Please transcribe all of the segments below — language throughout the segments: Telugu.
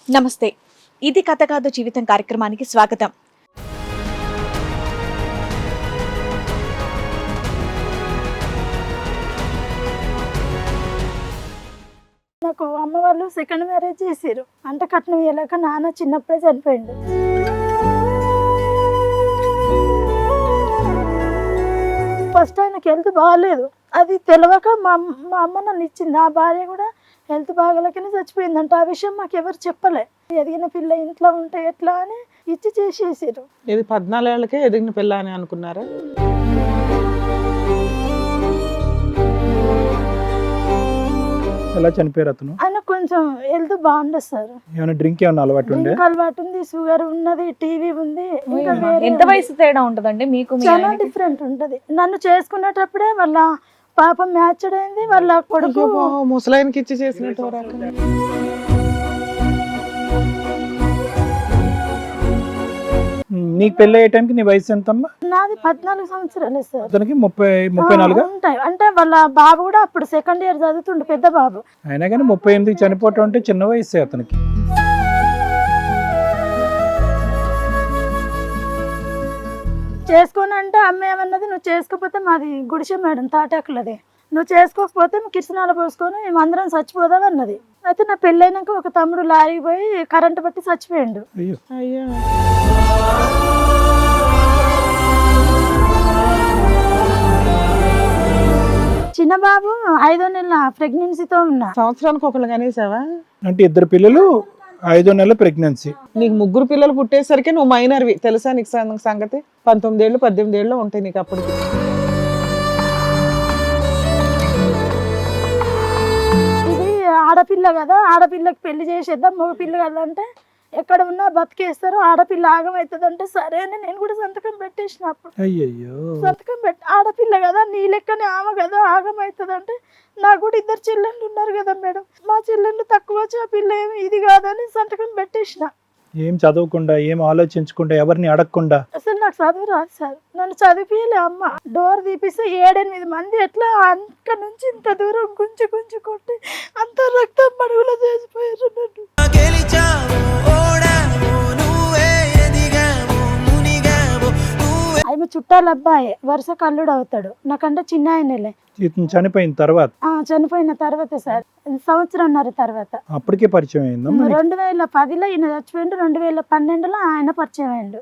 నమస్తే, ఇది కథ కాదు జీవితం కార్యక్రమానికి స్వాగతం. నాకు అమ్మ వాళ్ళు సెకండ్ మ్యారేజ్ చేసారు. అంటే కట్నం ఇవ్వలేక నాన్న చిన్నప్పుడే చనిపోయిండు. ఫస్ట్ ఆయనకి హెల్త్ బాగాలేదు. అది తెలియక మా అమ్మ నన్ను ఇచ్చింది. ఆ భార్య కూడా హెల్త్ బాగాలేకనే చచ్చిపోయిందంట. ఆ విషయం మాకు ఎవరు చెప్పలే. ఎదిగిన పిల్ల ఇంట్లో ఉంటే ఎట్లా అని ఇచ్చి చేసేసారు. ఇది 14 ఏళ్ళకే ఎదిగిన పిల్ల అని అనుకున్నారా? ఎలా చనిపోయారు అతను? ఆయన కొంచెం హెల్త్ బాగుండదు సార్. ఏమైనా డ్రింక్ ఏమైనా అలవాటు ఉండే? డ్రింక్ అలవాటు ఉంది, షుగర్ ఉన్నది, టీవీ ఉంది. ఇంకా వేరే ఎంత వయసు తేడా ఉంటదండి మీకు? చాలా డిఫరెంట్ ఉంటది. నన్ను చేసుకునేటప్పుడే వాళ్ళ పాపం మ్యాచ్డ్ అయింది. వాళ్ళ కొడుకు ముసలాయనకి ఇచ్చి చేసినట్టు నీకు పెళ్లి అయ్యే టైంకి నీ వయసు ఎంతమ్మా? నాది 14 సంవత్సరాలే సార్. అతనికి 34 ఉంటాయి. అంటే వాళ్ళ బాబు కూడా అప్పుడు సెకండ్ ఇయర్ చదువుతుండే, పెద్ద బాబు. అయినా కానీ 38 చనిపోవటం అంటే చిన్న వయసే అతనికి. చేసుకోని అంటే అమ్మ ఏమన్నది, నువ్వు చేసుకోకపోతే మాది గుడిసె మేడం తాటాకులది, నువ్వు చేసుకోకపోతే కిరసనాలు పోసుకొని మేము అందరం చచ్చిపోదాం అన్నది. అయితే నా పెళ్ళైనాక ఒక తమ్ముడు లారీకి పోయి కరెంటు బట్టి చచ్చిపోయిండు. అయ్యో. చిన్న బాబు 5వ నెల ప్రెగ్నెన్సీతో ఉన్నా. సంవత్సరానికి ఒకళ్ళు కనేసావా? అంటే 2 పిల్లలు 5వ నెల ప్రెగ్నెన్సీ. నీకు 3 పిల్లలు పుట్టేసరికి నువ్వు మైనర్వి. తెలుసా నీకు సంగతి? 19 ఏళ్ళు 18 ఏళ్ళు ఉంటాయి నీకు అప్పటికి. ఇది ఆడపిల్ల కదా, ఆడపిల్లకి పెళ్లి చేసేద్దాం, మగ పిల్ల కదా అంటే ఎక్కడ ఉన్నా బతికేస్తారు, ఆడపిల్ల ఆగమవుతుంది అంటే సరే అని నేను కూడా సంతకం పెట్టేసిన. అప్పుడు అయ్యయ్యో, సంతకం ఆడపిల్ల కదా, నీ లెక్కనే ఆమె కదా ఆగమవుతుంది అంటే, నాకు కూడా 2 చెల్లెళ్ళు ఉన్నారు కదా మేడం, మా చెల్లెళ్ళు తక్కువ వచ్చి ఆ పిల్ల ఏమి ఇది కాదని సంతకం పెట్టేసిన. ఏం చదవకుండా, ఏం ఆలోచించకుండా, ఎవరిని అడగకుండా. అసలు నాకు చదువు రాదు సార్, నన్ను చదివిలే అమ్మ. డోర్ తీపిస్తే 7-8 మంది ఎట్లా అక్కడ నుంచి ఇంత దూరం గుంజి గుంజి కొట్టి అంత రక్తం మడుగులో చేసిపోయారు నన్ను. ఆయన చుట్టాల అబ్బాయి, వరుస కల్లుడు అవుతాడు, నాకంటే చిన్న ఆయనలే. ఇతను చనిపోయిన తర్వాత? చనిపోయిన తర్వాత సార్, సంవత్సరంన్నర తర్వాత. అప్పటికే పరిచయం అయిందమ్మా? 2010లో ఈయన చచ్చిపోయిండు, 2012లో ఆయన పరిచయం అయ్యిండు.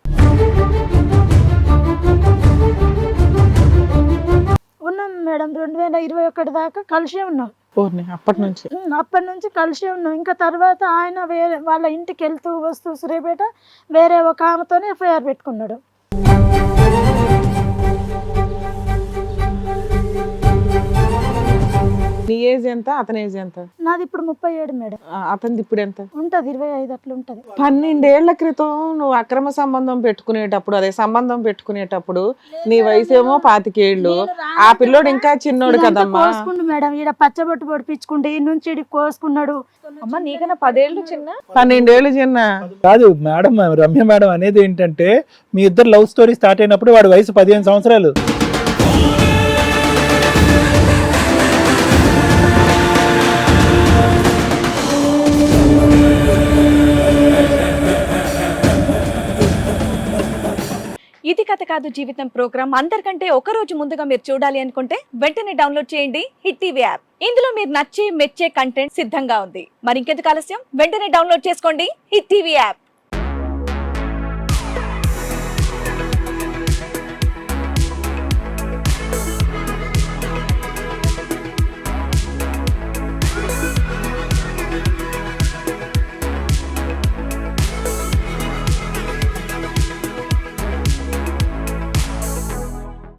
ఉన్నాం మేడం, 2021 దాకా కలిసే ఉన్నాం. అప్పటి నుంచి కలిసే ఉన్నాం. ఇంకా తర్వాత ఆయన వేరే వాళ్ళ ఇంటికి వెళ్తూ వస్తూ సూర్యాపేట వేరే ఒక ఆమెతోనే ఎఫ్ఐఆర్ పెట్టుకున్నాడు. నీ ఏజ్ ఎంత, అతని ఏజ్ ఎంత? నాది ఇప్పుడు 37 మేడం. అతనిది ఇప్పుడు ఎంత ఉంటది? 25 అట్లా ఉంటది. 12 ఏళ్ల క్రితం నువ్వు అక్రమ సంబంధం పెట్టుకునేటప్పుడు, అదే సంబంధం పెట్టుకునేటప్పుడు నీ వయసు ఏమో 25 ఏళ్ళు, ఆ పిల్లోడు ఇంకా చిన్నోడు కదమ్మా. కోసుకుండు మేడం, ఈడ పచ్చబొట్టు పొడిపించుకుంటే ఈ నుంచి ఈడికి కోసుకున్నాడు. అమ్మ నీకన్నా 10 ఏళ్ళు చిన్న, 12 ఏళ్ళు చిన్న కాదు మేడం. రమ్య మేడం అనేది ఏంటంటే, మీ ఇద్దరు లవ్ స్టోరీ స్టార్ట్ అయినప్పుడు వాడి వయసు 15 సంవత్సరాలు. ఇది కథ కాదు జీవితం ప్రోగ్రామ్ అందరికంటే ఒక రోజు ముందుగా మీరు చూడాలి అనుకుంటే వెంటనే డౌన్లోడ్ చేయండి హిట్ టీవీ యాప్. ఇందులో మీరు నచ్చే మెచ్చే కంటెంట్ సిద్ధంగా ఉంది. మరి ఇంకెందుకు ఆలస్యం, వెంటనే డౌన్లోడ్ చేసుకోండి హిట్ టీవీ యాప్.